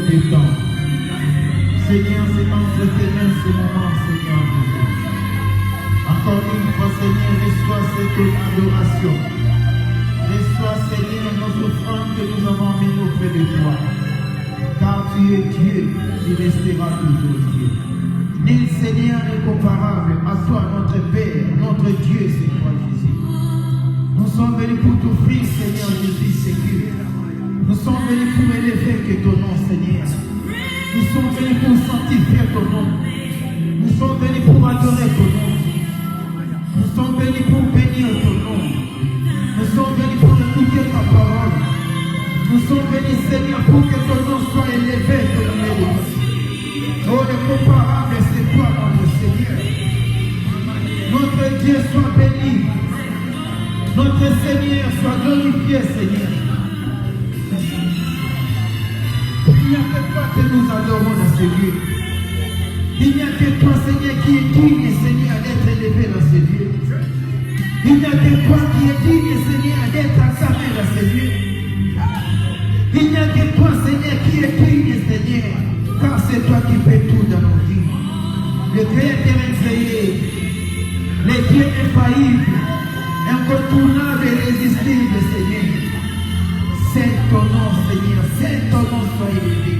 du temps. Seigneur, c'est entre tes mains ce moment, Seigneur Jésus. Encore une fois, Seigneur, reçois cette adoration. Reçois, Seigneur, notre offrande que nous avons amenée auprès de toi. Car tu es Dieu, tu resteras toujours Dieu. Nul Seigneur n'est comparable à toi, notre Père, notre Dieu, c'est toi, Jésus. Nous sommes venus pour t'offrir, Seigneur Jésus, Seigneur. Nous sommes venus pour élever que ton nom, Seigneur. Nous sommes venus pour sanctifier ton nom. Nous sommes venus pour adorer ton nom. Nous sommes venus pour bénir ton nom. Nous sommes venus pour écouter ta parole. Nous sommes venus, Seigneur, pour que ton nom soit élevé dans le milieu de nous. Oh, le comparable, c'est toi, notre Seigneur. Notre Dieu soit béni. Notre Seigneur soit glorifié, Seigneur. Il n'y a que toi que nous adorons dans ce lieu. Il n'y a que toi, Seigneur, qui est digne, Seigneur, d'être élevé dans ce lieu. Il n'y a que toi qui est digne, Seigneur, d'être acclamé dans ce lieu. Il n'y a que toi, Seigneur, qui est digne, Seigneur, car c'est toi qui fais tout dans nos vies. Le Créateur incréé, le Dieu infaillible, incontournable et irrésistible, Seigneur. C'est ton nom, Seigneur, c'est ton nom soit élevé.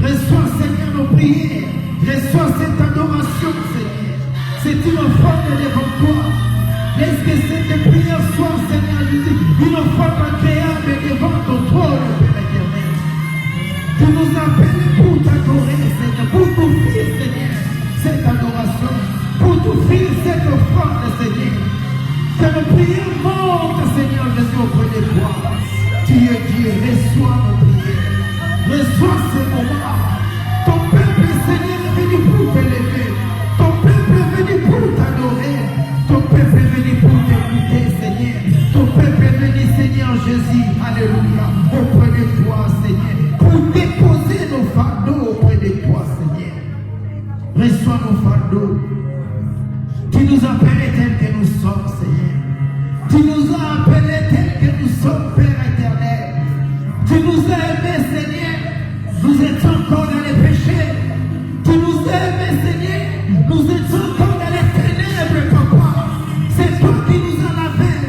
Reçois, Seigneur, nos prières. Reçois cette adoration, Seigneur. C'est une offrande devant toi. Laisse que cette prière soit, Seigneur, une offrande agréable devant ton trône, Père éternel. Tu nous appelles pour t'adorer, Seigneur, pour t'offrir, Seigneur, cette adoration, pour t'offrir cette offrande, Seigneur. Que nos prières montent, Seigneur Jésus, auprès de toi. Tu es Dieu, reçois nos prières. Reçois ce moment. Ton peuple, Seigneur, est venu pour t'élever. Ton peuple est venu pour t'adorer. Ton peuple est venu pour t'écouter, Seigneur. Ton peuple est venu, Seigneur Jésus, alléluia, auprès de toi, Seigneur, pour déposer nos fardeaux auprès de toi, Seigneur. Reçois nos fardeaux. Tu nous appelles tels que nous sommes, Seigneur. Tu nous as appelés tels que nous sommes, Père éternel. Tu nous as aimés, Seigneur. Nous étions encore dans les péchés. Tu nous as aimés, Seigneur. Nous étions encore dans les ténèbres, Papa. C'est toi qui nous as lavés.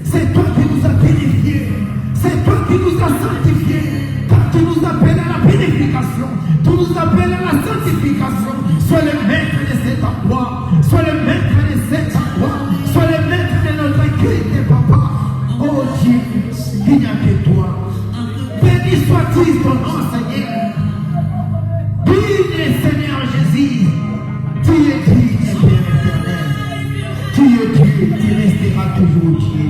C'est toi qui nous as purifiés. C'est toi qui nous as sanctifiés. Car tu nous appelles à la purification. Tu nous appelles à la sanctification. Sois le maître de cette voie. Sois le maître de cette voie. Sois le maître de notre Christ, Papa. Oh Dieu, il n'y a que toi. Béni soit-il ton nom, Seigneur. Digne, Seigneur Jésus. Tu es digne, Père éternel. Tu es Dieu, tu resteras toujours Dieu.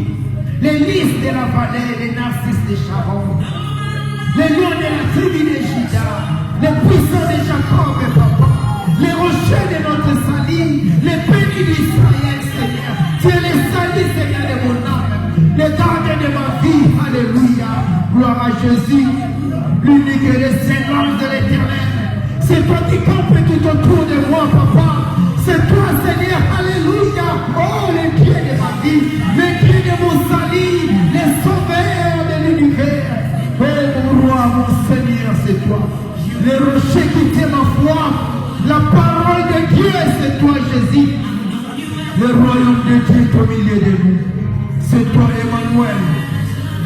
Les lys de la vallée, les narcisses de Sharon, les lions de la tribu de Juda, les puissants de Jacob, Papa, les rochers de notre salut, les bénis d'Israël, Seigneur. Tu es le salut, Seigneur, de mon âme, le gardien de ma vie, alléluia. Gloire à Jésus, l'unique et le seul ange de l'éternel. C'est toi qui campes tout autour de moi, Papa. C'est toi, Seigneur, alléluia. Oh, le Dieu de ma vie, le Dieu de mon salut, le sauveur de l'univers. Oh, mon roi, mon Seigneur, c'est toi. Le rocher qui tient ma foi, la parole de Dieu, c'est toi, Jésus. Le royaume de Dieu au milieu de nous. C'est toi, Emmanuel.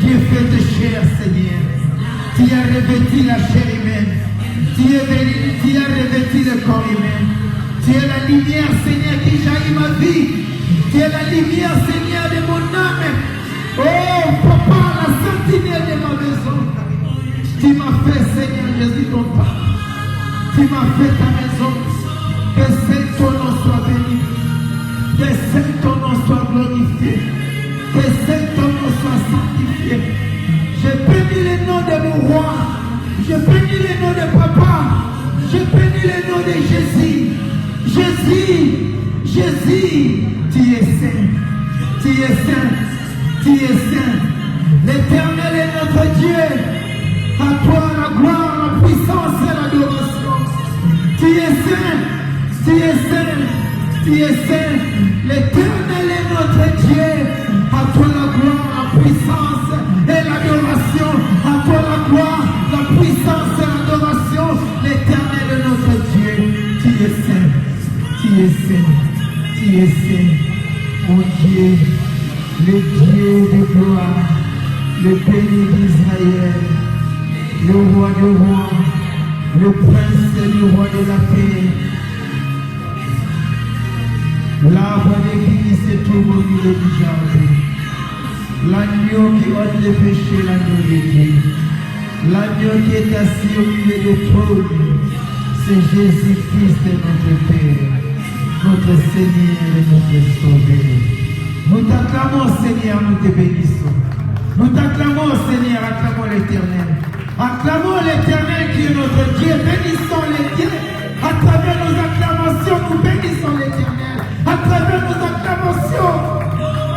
Dieu fait de chair, Seigneur. Tu as revêtu la chair humaine. Tu as revêtu le corps humain. Tu es la lumière, Seigneur, qui jaillit ma vie. Tu es la lumière, Seigneur, de mon âme. Oh, Papa, la sentinelle de ma maison. Tu m'as fait, Seigneur Jésus, ton Père. Tu m'as fait ta maison. Que Saint ton nom soit béni. Que Saint ton nom soit glorifié. Que Saint ton nom soit sanctifié. Je bénis le nom de mon roi. Je bénis le nom de Papa. Je bénis le nom de Jésus. Jésus, Jésus, tu es saint. Tu es saint. Tu es saint. L'Éternel est notre Dieu. À toi la gloire, la puissance et l'adoration. Tu es saint. Tu es saint. Tu es saint. L'Éternel est notre Dieu. À toi la gloire, la puissance et l'adoration. À toi la gloire, la puissance et l'adoration. es saint, tu es saint, mon Dieu, le Dieu de gloire, le béni d'Israël, le roi de rois, le prince et le roi de la paix. L'arbre de vie se trouve au milieu du jardin. L'agneau qui ôte les péchés, l'agneau de Dieu. L'agneau qui est assis au milieu du trône, c'est Jésus-Christ notre Père, notre Seigneur et notre Sauveur. Nous t'acclamons, Seigneur, nous te bénissons. Nous t'acclamons, Seigneur, acclamons l'Éternel. Acclamons l'Éternel qui est notre Dieu. Bénissons les dieux. À travers nos acclamations, nous bénissons l'Éternel. À travers nos acclamations,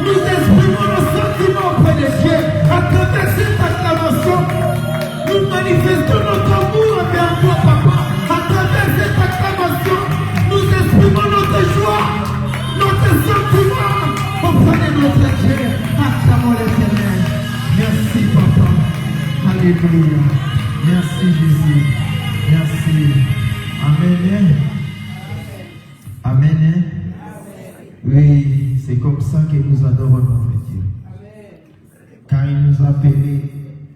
nous exprimons nos sentiments auprès de Dieu. À travers cette acclamation, nous manifestons notre amour envers toi, Papa. À travers cette acclamation, nous exprimons notre joie, notre sentiment auprès de notre Dieu. Acclamons l'Éternel. Merci, Papa. Alléluia. Merci, Jésus. Merci. Amen. Amen. Oui, c'est comme ça que nous adorons notre Dieu. Car il nous a appelés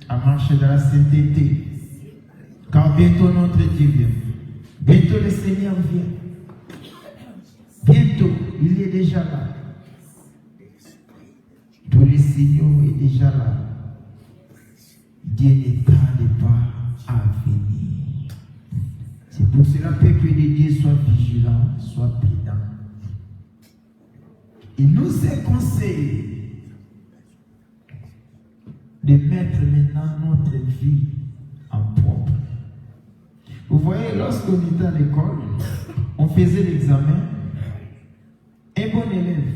à marcher dans la sainteté. Car bientôt notre Dieu vient. Bientôt le Seigneur vient. Bientôt, il est déjà là. Tous les signaux est déjà là. Dieu ne tarde pas à venir. C'est pour cela que Dieu soit vigilant, soit prudent. Il nous est conseillé de mettre maintenant notre vie en propre. Vous voyez, lorsqu'on était à l'école, on faisait l'examen. Un bon élève,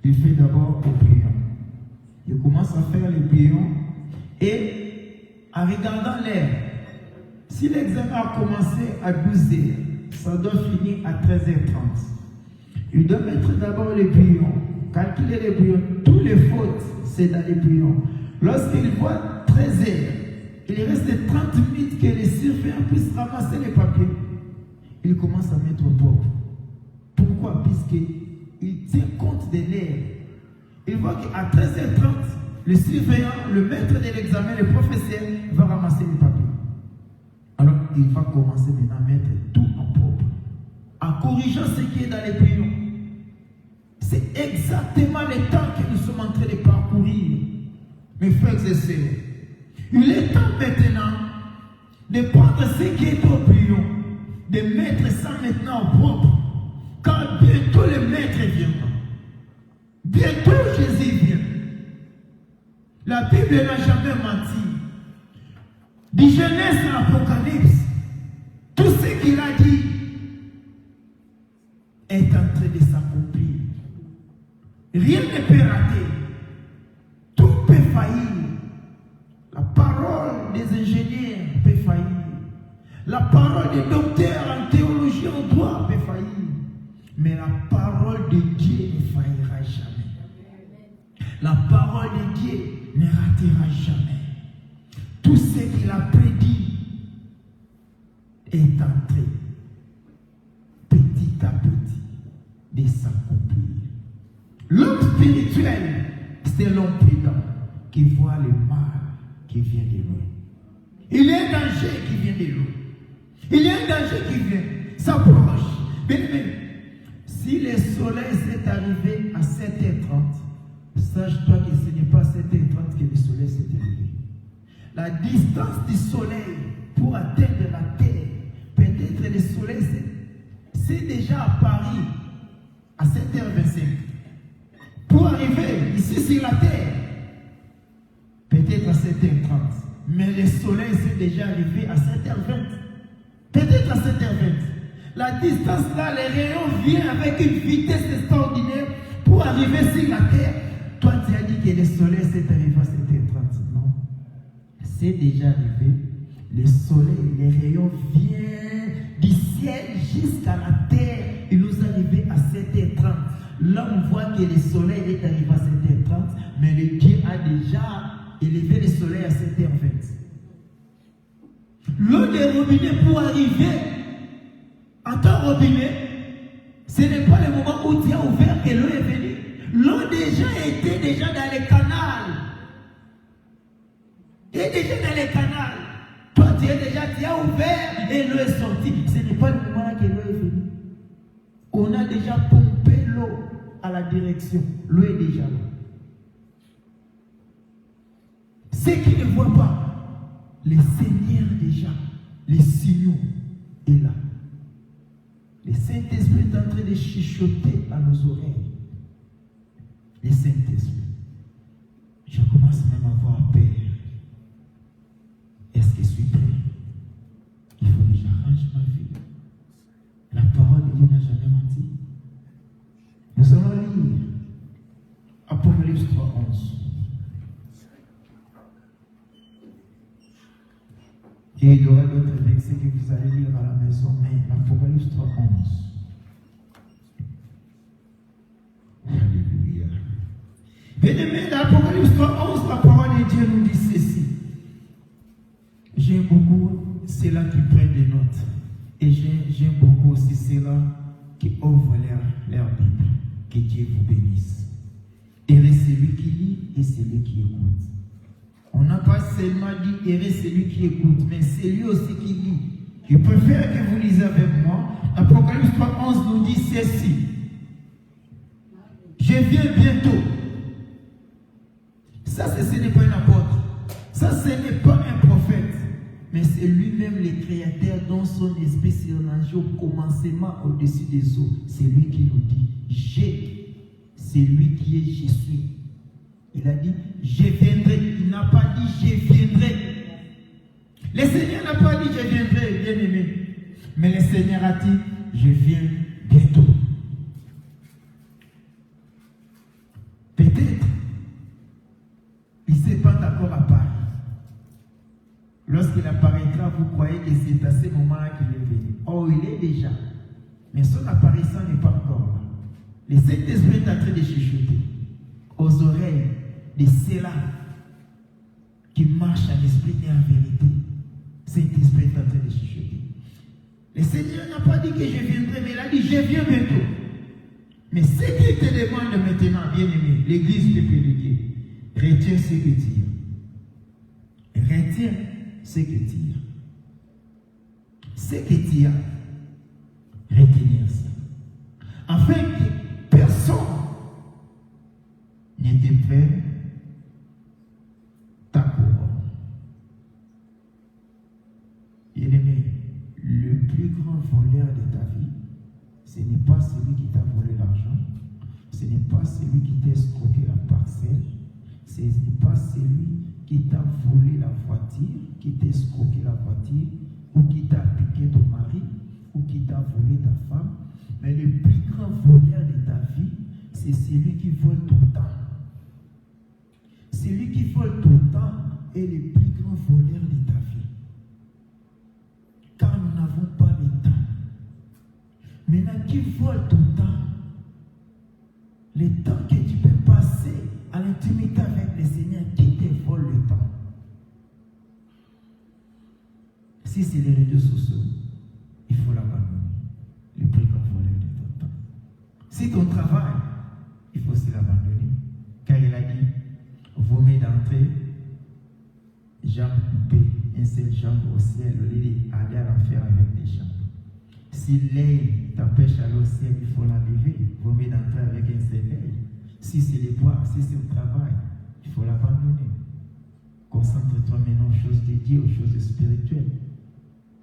il fait d'abord le prion. Il commence à faire le prion et en regardant l'heure, si l'examen a commencé à 12h, ça doit finir à 13h30. Il doit mettre d'abord les prions, calculer les prions. Tous les fautes, c'est dans les prions. Lorsqu'il voit 13h, il reste 30 minutes que les surveillants puissent ramasser les papiers. Il commence à mettre propre. Pourquoi? Puisqu'il tient compte de l'heure. Il voit qu'à 13h30, le surveillant, le maître de l'examen, le professeur, va ramasser les papiers. Alors, il va commencer maintenant à mettre tout en propre, en corrigeant ce qui est dans les prions. C'est exactement le temps que nous sommes en train de parcourir, mes frères et sœurs. Il est temps maintenant de prendre ce qui est au prion, de mettre ça maintenant en propre, car bientôt le maître viendra. Bientôt Jésus vient. La Bible n'a jamais menti. Du Genèse à l'Apocalypse, tout ce qu'il a dit est en train de s'accomplir. Rien ne peut rater. Tout peut faillir. La parole des ingénieurs peut faillir. La parole des docteurs en théologie, en droit peut faillir. Mais la parole de Dieu ne faillira jamais. La parole de Dieu ne ratera jamais. Tout ce qu'il a prédit est en train, petit à petit, de s'accomplir. L'homme spirituel, c'est l'homme prudent qui voit le mal qui vient de lui. Il y a un danger qui vient de lui. Il y a un danger qui vient, s'approche. Bien, si le soleil s'est arrivé à 7h30, sache-toi que ce n'est pas à 7h30 que le soleil s'est arrivé. La distance du soleil pour atteindre la terre, peut-être le soleil c'est déjà à Paris à 7h25. Pour arriver ici sur la terre, peut-être à 7h30. Mais le soleil s'est déjà arrivé à 7h20. Peut-être à 7h20. La distance là, les rayons viennent avec une vitesse extraordinaire pour arriver sur la terre. Toi, tu as dit que le soleil s'est arrivé à 7h30. Non. C'est déjà arrivé. Le soleil, les rayons viennent du ciel jusqu'à la terre. Il nous est arrivé à 7h30. L'homme voit que le soleil est arrivé à 7h30, mais le Dieu a déjà élevé le soleil à 7h20. L'eau des robinets pour arriver en temps robinet, ce n'est pas le moment où Dieu a ouvert et l'eau est venue. L'eau était déjà dans le canal. Il est déjà dans le canal. Toi, tu as ouvert et l'eau est sortie. Ce n'est pas le moment là que l'eau est venue. On a déjà pompé l'eau à la direction. L'eau est déjà là. Ceux qui ne voient pas, le Seigneur déjà, les signaux est là. Le Saint-Esprit est en train de chuchoter à nos oreilles. Le Saint-Esprit. Je commence même à avoir peur. Est-ce que je suis prêt? Il faut que j'arrange ma vie. La parole de Dieu n'a jamais menti. Nous allons lire Apocalypse 3:11. Et il y aura d'autres versets que vous allez lire à la maison, mais Apocalypse 3:11. Alléluia. Bien-aimés, dans Apocalypse 3:11, la parole de Dieu nous dit ceci. J'aime beaucoup ceux-là qui prennent des notes. Et j'aime beaucoup aussi ceux-là qui ouvrent leur Bible. Que Dieu vous bénisse. Et celui qui lit et celui qui écoute. On n'a pas seulement dit errer celui qui écoute, mais c'est lui aussi qui lit. Je préfère que vous lisez avec moi. Apocalypse 3:11 nous dit ceci. Je viens bientôt. Ça, ce n'est pas un apôtre. Ça, ce n'est pas un prophète. Mais c'est lui-même le Créateur dont son esprit s'est rangé au commencement au-dessus des eaux. C'est lui qui nous dit. C'est lui qui est je suis. Il a dit, je viendrai. Il n'a pas dit, je viendrai. Le Seigneur n'a pas dit, je viendrai, bien aimé. Mais le Seigneur a dit, je viens bientôt. Peut-être, il ne s'est pas d'accord à Paris. Lorsqu'il apparaîtra, vous croyez que c'est à ce moment-là qu'il est venu. Oh, il est déjà. Mais son apparition n'est pas encore là. Le Saint-Esprit est en train de chuchoter aux oreilles de ceux-là qui marchent en esprit et en vérité. Saint-Esprit est en train de chuchoter. Le Seigneur n'a pas dit que je viendrai, mais il a dit je viens bientôt. Mais ce qu'il te demande maintenant, bien aimé, l'Église peut prédiquer. Retiens ce que tu as. Retiens ce que tu as. Ce que tu as. Retenir ça. Afin que personne ne te prenne ta couronne. Bien-aimé, le plus grand voleur de ta vie, ce n'est pas celui qui t'a volé l'argent, ce n'est pas celui qui t'a escroqué la parcelle, ce n'est pas celui qui t'a volé la voiture, qui t'a escroqué la voiture, ou qui t'a piqué ton mari, ou qui t'a volé ta femme. Mais le plus grand voleur de ta vie, c'est celui qui vole ton temps. Celui qui vole ton temps est le plus grand voleur de ta vie. Car nous n'avons pas le temps. Maintenant, qui vole ton temps? Le temps que tu peux passer à l'intimité avec le Seigneur, qui te vole le temps? Si c'est les réseaux sociaux, il faut l'abandonner. Le plus grand voleur de ton temps. Si ton travail, il faut aussi l'abandonner. Car il a dit, vaut mieux d'entrer, jambe coupée, une seule jambe au ciel, au lieu d'aller à l'enfer avec des jambes. Si l'œil t'empêche d'aller au ciel, il faut l'enlever. Vaut mieux d'entrer avec un seul œil. Si c'est les bois, si c'est le travail, il faut l'abandonner. Concentre-toi maintenant aux choses de Dieu, aux choses spirituelles.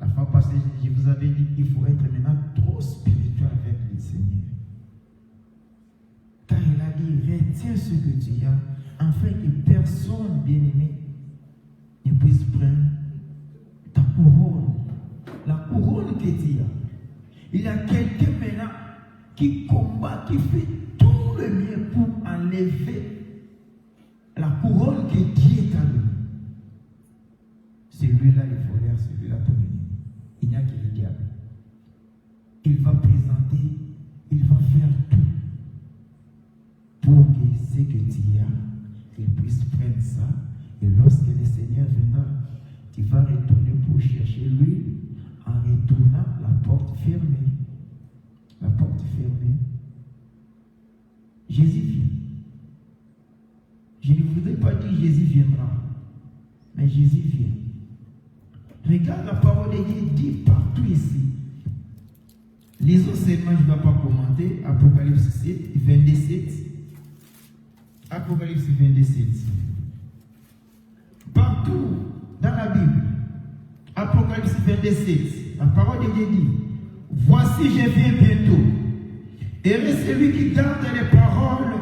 La fois passée, je vous avais dit qu'il faut être maintenant trop spirituel avec le Seigneur. Car il a dit, retiens ce que tu as, afin que personne, bien-aimé, ne puisse prendre ta couronne. La couronne que tu as. Il y a quelqu'un maintenant qui combat, qui fait tout le mieux pour enlever la couronne que Dieu t'a donnée. Celui-là, il faut l'air, celui-là, ton ennemi. Il n'y a que le diable. Il va présenter, il va faire tout pour que ce que tu as, qu'il puisse prendre ça. Et lorsque le Seigneur viendra, tu vas retourner pour chercher lui en retournant la porte fermée. fermés. Jésus vient. Je ne voudrais pas dire Jésus viendra, mais Jésus vient. Regarde la parole de Dieu dit partout ici. Lisons seulement, je ne vais pas commenter. Apocalypse 7, 27. Apocalypse 27. Partout dans la Bible, Apocalypse 27, la parole de Dieu dit, voici je viens bientôt. Heureux celui qui garde les paroles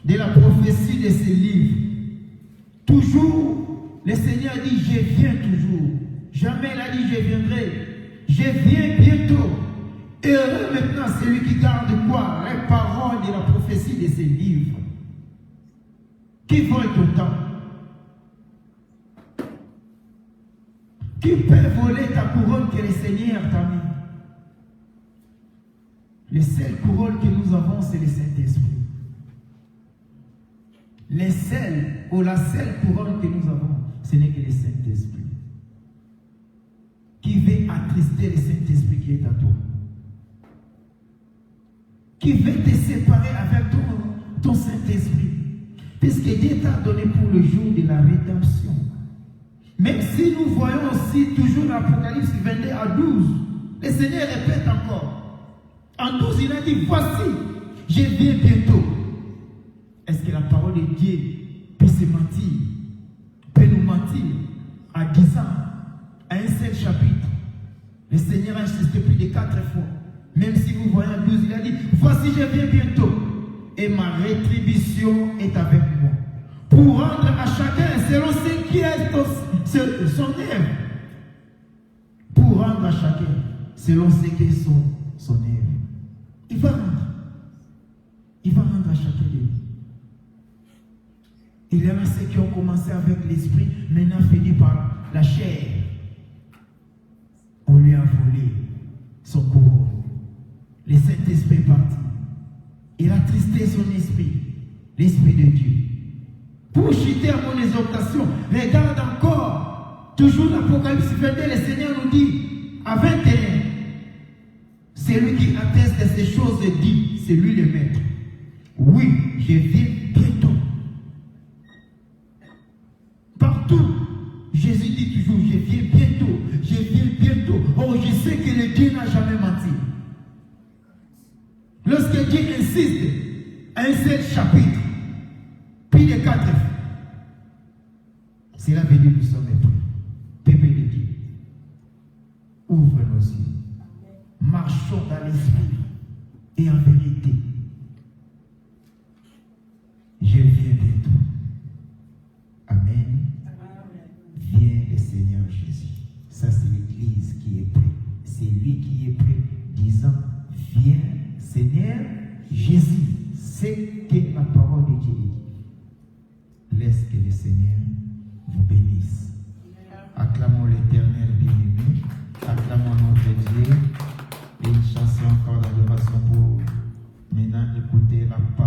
de la prophétie de ce livre. Toujours, le Seigneur dit, je viens toujours. Jamais il a dit, je viendrai. Je viens bientôt. Heureux maintenant celui qui garde quoi? Les paroles de la prophétie de ce livre. Qui vole ton temps? Qui peut voler ta couronne que le Seigneur t'a mis? Le seul couronne que nous avons, c'est le Saint-Esprit. Le seul ou la seule couronne que nous avons, ce n'est que le Saint-Esprit. Qui veut attrister le Saint-Esprit qui est à toi? Qui veut te séparer avec ton Saint-Esprit? Puisque Dieu t'a donné pour le jour de la rédemption. Même si nous voyons aussi toujours l'Apocalypse 22 à 12, le Seigneur répète encore. En 12, il a dit, voici, je viens bientôt. Est-ce que la parole de Dieu peut se mentir, peut nous mentir en disant à un seul chapitre? Le Seigneur a insisté plus de 4 fois. Même si vous voyez en 12, il a dit, voici, je viens bientôt. Et ma rétribution est avec moi. Pour rendre à chacun selon ce qui est son œuvre. Pour rendre à chacun selon ce qui est son œuvre. Il va rendre. Il va rendre à chacun de nous. Il y en a ceux qui ont commencé avec l'esprit, maintenant fini par la chair. On lui a volé son couronne. Le Saint-Esprit est parti. Il a tristé son esprit, l'Esprit de Dieu. Pour chuter à mon exhortation, regarde encore, toujours l'Apocalypse 22, le Seigneur nous dit, à 21, celui qui atteste de ces choses dit, c'est lui le maître. Oui, je viens bientôt. Partout, Jésus dit toujours, je viens bientôt, je viens bientôt. Oh, je sais que le Dieu n'a jamais menti. Lorsque Dieu insiste à un seul chapitre, puis de 4 fois, cela veut dire que nous sommes prêts. Peuple de Dieu, ouvre nos yeux. Marchons dans l'esprit et en vérité. Je viens bientôt. Amen. Viens le Seigneur Jésus. Ça, c'est l'Église qui est prête. C'est lui qui est prêt, disant, viens Seigneur Jésus. C'est que la parole de Dieu dit. Laisse que le Seigneur vous bénisse. Acclamons l'Éternel bien-aimé. Acclamons notre Dieu. Et une chanson encore d'adoration pour maintenant écouter la parole.